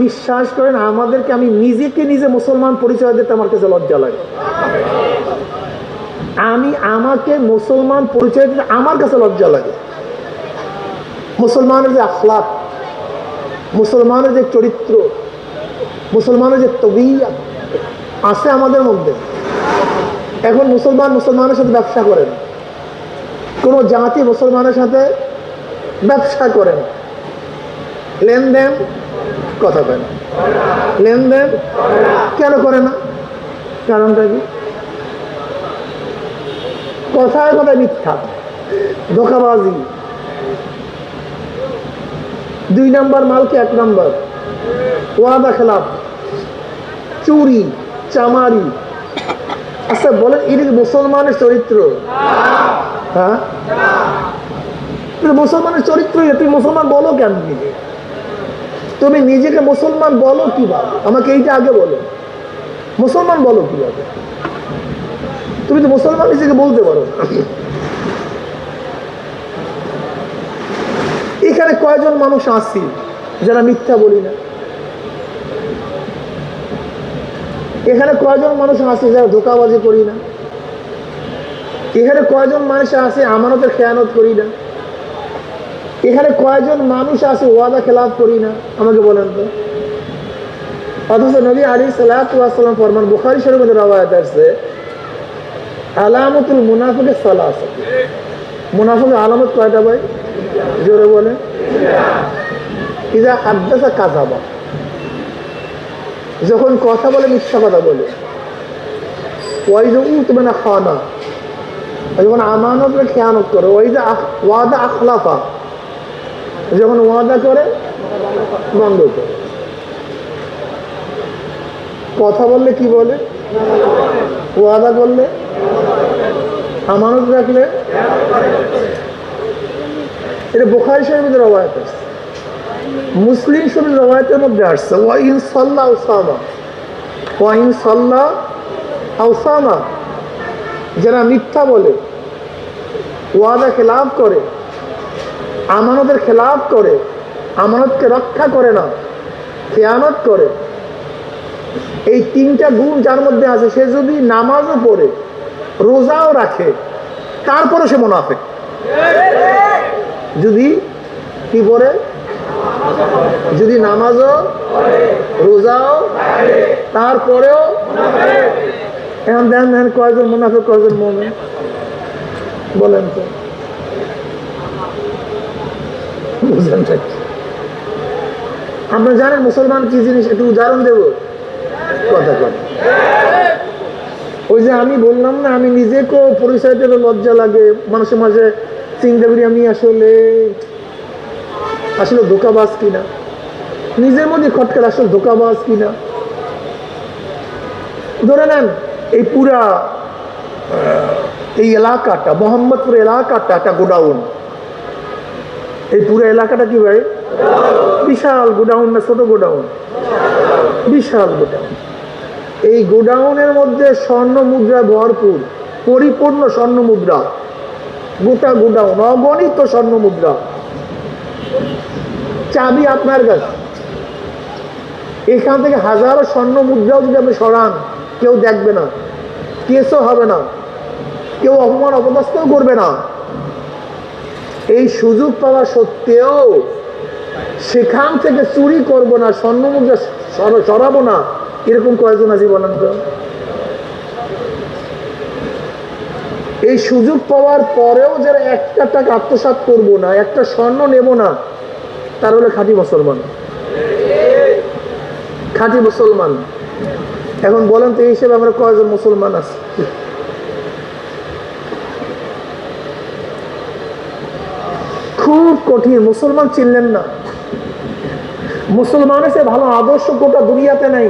বিশ্বাস করেন আমাদেরকে, আমি নিজেকে নিজে মুসলমান পরিচয় দিতে আমার কাছে লজ্জা লাগে। আমি আমাকে মুসলমান পরিচয় দিতে আমার কাছে লজ্জা লাগে। মুসলমানের যে আখলাক, মুসলমানের যে চরিত্র, মুসলমানের যে তবিয়ত আছে আমাদের মধ্যে। এখন মুসলমানের সাথে ব্যবসা করেন, কোনো জাতি মুসলমানের সাথে ব্যবসা করেন, লেনদেন কথা বলে না, লেনদেন কেন করে না? কারণটা কি? কথায় কথায় মিথ্যা, ধোঁকাবাজি, 2 নাম্বার মালকে 1 নাম্বার, ওয়াদা খেলাফ, চুরি চামারি। আচ্ছা বলেন, এটা মুসলমানের চরিত্র? হ্যাঁ, মুসলমানের চরিত্র। তুমি মুসলমান বলো কেন? তুমি নিজেকে মুসলমান বলো কিভাবে? আমাকে এইটা আগে বলো, মুসলমান বলো কিভাবে? তুমি তো মুসলমান নিজেকে বলতে পারো। এখানে কয়জন মানুষ আছি যারা মিথ্যা বলি না? এখানে কয়জন মানুষ আছে যারা ধোঁকাবাজি করি না? এখানে কয়জন মানুষ আছে আমানতের খেয়ানত করি না? এখানে কয়জন মানুষ আছে ওয়াদা খেলাফ করি না? আমাকে বলেন তো। অথচ নবী আলাইহিস সালাতু ওয়াস সালাম ফরমান, বুখারী শরীফে রওয়ায়াত আছে, আলামাতুল মুনাফিক সালাসা। মুনাফিকের আলামত কয়টা ভাই? জোরে বলে। ইজা হাদাসা কাযাবা, যখন কথা বলে মিথ্যা কথা বলে। ওয়াইজা উতমানা খানা, যখন আমানতের খেয়ানত করে। ওয়াইজা ওয়াদা আখলাফা, যখন ওয়াদা করে ভঙ্গ করে। কথা বললে কি বলে? ওয়াদা করলে, আমানত রাখলে। এটা বুখারী শরীফের রওয়ায়াত আছে, মুসলিম শরীফের রওয়ায়াতের মধ্যে আসছে, ওয়াইন সাল্লা উসামা, ওয়াইন সাল্লা উসামা। যারা মিথ্যা বলে, ওয়াদা খেলাফ করে, আমানতের খেলাফ করে, আমানতকে রক্ষা করে না, খেয়ানত করে, এই 3টা গুণ যার মধ্যে আছে, সে যদি নামাজও পড়ে, রোজাও রাখে, তারপরে সে মুনাফিক। যদি কি পড়ে? যদি নামাজও রোজাও তারপরেও। এখন দেখেন কয়জন মুনাফিক, কয়জন মুমিন বলেন তো? বুঝলেন? আপনি জানেন মুসলমান কি জিনিস? একটু উদাহরণ দেব, কথা বলেন। ওই যে আমি বললাম না, আমি নিজেকেও পরিচয় দিতে লজ্জা লাগে। মাঝে মাঝে চিন্তা করি আমি আসলে ধোঁকাবাজ কিনা, নিজের মধ্যে খটকার, আসলে ধোঁকাবাজ কিনা। ধরে নেন এই পুরা এই এলাকাটা, মোহাম্মদপুর এলাকাটা একটা গোডাউন। এই পুরো এলাকাটা কি ভাই? বিশাল গোডাউন না ছোট গোডাউন? বিশাল গোডাউন। এই গোডাউনের মধ্যে স্বর্ণ মুদ্রা ভরপুর, পরিপূর্ণ স্বর্ণ মুদ্রা, গোটা গোডাউন অগণিত স্বর্ণ মুদ্রা। চাবি আপনার কাছে। এখান থেকে হাজারো স্বর্ণ মুদ্রাও যদি আপনি সরান, কেউ দেখবে না, কেসও হবে না, কেউ অপমান অপদস্থও করবে না। এই সুযোগ পাওয়া সত্ত্বেও সেখান থেকে চুরি করব না, স্বর্ণ মুদ্রা সরাবো না, এরকম কয়েকজন আছে বলেন তো? এই সুযোগ পাওয়ার পরেও যারা একটা টাকা আত্মসাৎ করবো না, একটা স্বর্ণ নেব না, তার হলে খাঁটি মুসলমান। খাঁটি মুসলমান। এখন বলেন তো, এই হিসেবে আমরা কয়জন মুসলমান আছি? খুব কঠিন। মুসলমান চিনলেন না, মুসলমানের সে ভালো আদর্শ গোটা দুনিয়াতে নাই।